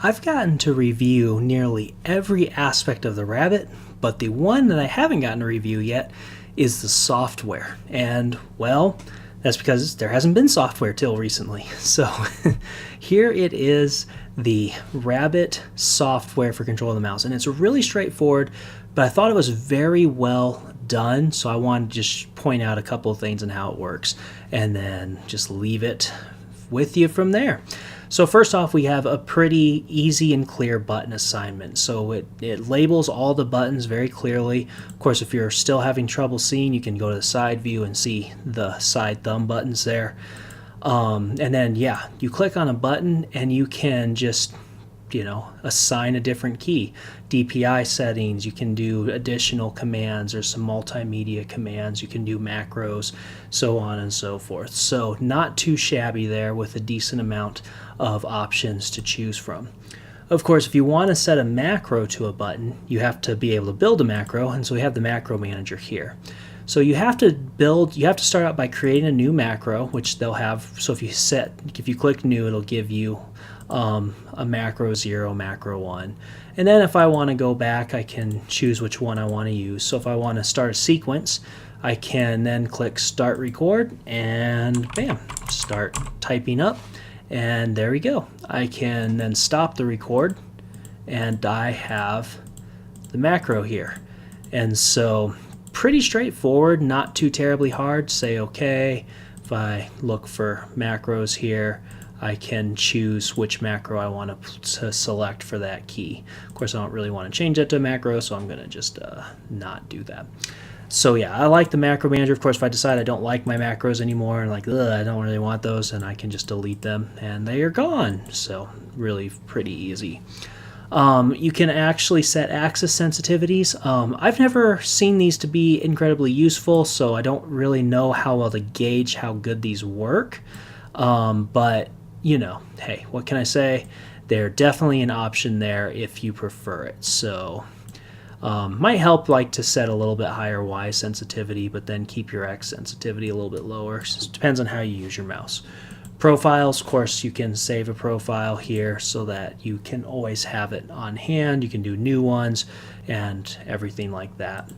I've gotten to review nearly every aspect of the Rabbit, but the one that I haven't gotten to review yet is the software. And, well, that's because there hasn't been software till recently. So here it is, the Rabbit software for control of the mouse. And it's really straightforward, but I thought it was very well done. So I wanted to just point out a couple of things and how it works, and then just leave it with you from there. So first off, we have a pretty easy and clear button assignment. So it labels all the buttons very clearly. Of course, if you're still having trouble seeing, you can go to the side view and see the side thumb buttons there. And then, yeah, you click on a button and you can just, assign a different key. DPI settings, you can do additional commands, or some multimedia commands, you can do macros, so on and so forth. So not too shabby there, with a decent amount of options to choose from. Of course, if you want to set a macro to a button, you have to be able to build a macro, and so we have the macro manager here. So you have to start out by creating a new macro, which they'll have. So if you click new, it'll give you a macro 0, macro 1. And then if I want to go back, I can choose which one I want to use. So if I want to start a sequence, I can then click start record, and bam, start typing up, and there we go. I can then stop the record, and I have the macro here. And so pretty straightforward, not too terribly hard. Say okay. If I look for macros here, I can choose which macro I want to select for that key. Of course, I don't really want to change that to macro, so I'm going to just not do that. So yeah, I like the macro manager. Of course, if I decide I don't like my macros anymore and I don't really want those, then I can just delete them and they are gone. So really pretty easy. You can actually set axis sensitivities. I've never seen these to be incredibly useful, so I don't really know how well to gauge how good these work. But hey, what can I say? They're definitely an option there if you prefer it. So might help to set a little bit higher Y sensitivity, but then keep your X sensitivity a little bit lower. So it depends on how you use your mouse. Profiles, of course, you can save a profile here so that you can always have it on hand. You can do new ones and everything like that.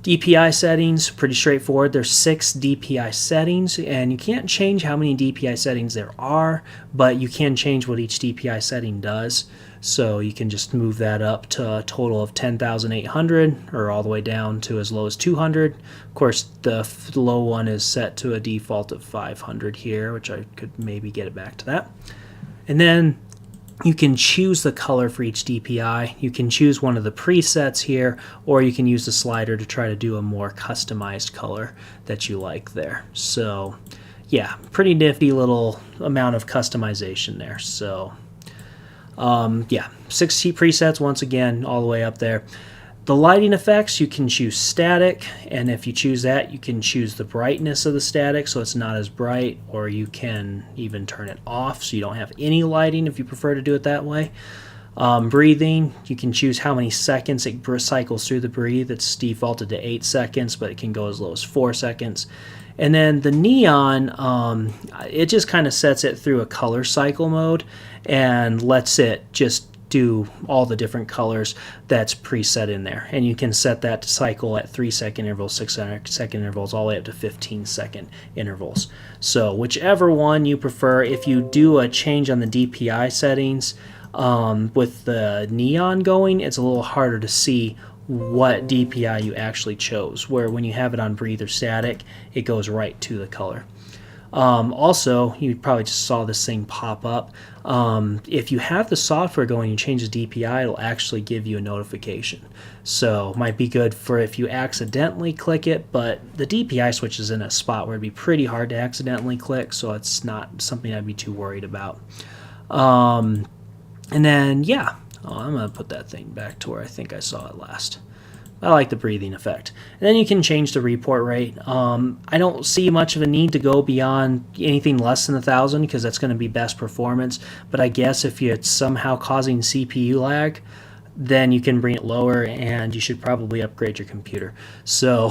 DPI settings, pretty straightforward. There's 6 DPI settings, and you can't change how many DPI settings there are, but you can change what each DPI setting does. So you can just move that up to a total of 10,800, or all the way down to as low as 200. Of course, the low one is set to a default of 500 here, which I could maybe get it back to that. And then you can choose the color for each DPI. You can choose one of the presets here, or you can use the slider to try to do a more customized color that you like there. So yeah, pretty nifty little amount of customization there. So yeah, 6 presets once again, all the way up there. The lighting effects, you can choose static, and if you choose that, you can choose the brightness of the static so it's not as bright, or you can even turn it off so you don't have any lighting if you prefer to do it that way. Breathing, you can choose how many seconds it cycles through the breathe. It's defaulted to 8 seconds, but it can go as low as 4 seconds. And then the neon, it just kind of sets it through a color cycle mode and lets it just do all the different colors that's preset in there. And you can set that to cycle at 3-second intervals, 6-second intervals, all the way up to 15-second intervals. So whichever one you prefer. If you do a change on the DPI settings with the neon going, it's a little harder to see what DPI you actually chose, where when you have it on breathe or static, it goes right to the color. Also, you probably just saw this thing pop up. If you have the software going and you change the DPI, it'll actually give you a notification. So might be good for if you accidentally click it, but the DPI switch is in a spot where it'd be pretty hard to accidentally click, so it's not something I'd be too worried about. And then, yeah, I'm going to put that thing back to where I think I saw it last. I like the breathing effect. And then you can change the report rate. I don't see much of a need to go beyond anything less than 1,000 because that's going to be best performance. But I guess if it's somehow causing CPU lag, then you can bring it lower, and you should probably upgrade your computer. So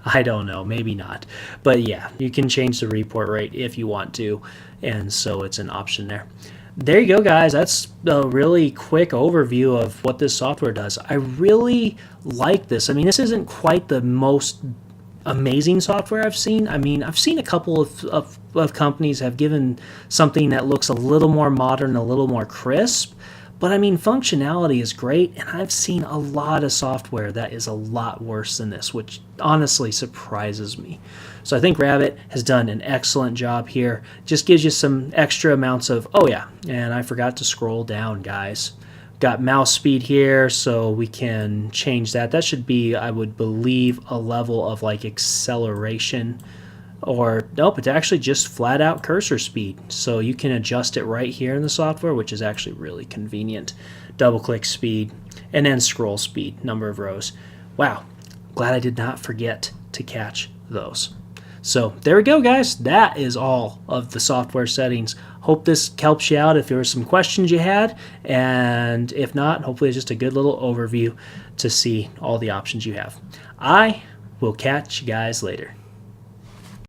I don't know, maybe not. But yeah, you can change the report rate if you want to, and so it's an option there. there you go, guys. That's a really quick overview of what this software does. I really like this. I mean, this isn't quite the most amazing software I've seen. I mean, I've seen a couple of companies have given something that looks a little more modern, a little more crisp. But I mean, functionality is great, and I've seen a lot of software that is a lot worse than this, which honestly surprises me. So I think Rabbit has done an excellent job here. Just gives you some extra amounts of, oh yeah, and I forgot to scroll down, guys. Got mouse speed here, so we can change that. That should be, I would believe, a level of like acceleration. Or nope, it's actually just flat out cursor speed, so you can adjust it right here in the software, which is actually really convenient. Double click speed and then scroll speed, number of rows. Wow, glad I did not forget to catch those. So there we go, guys. That is all of the software settings. Hope this helps you out if there were some questions you had, and if not, hopefully it's just a good little overview to see all the options you have. I will catch you guys later.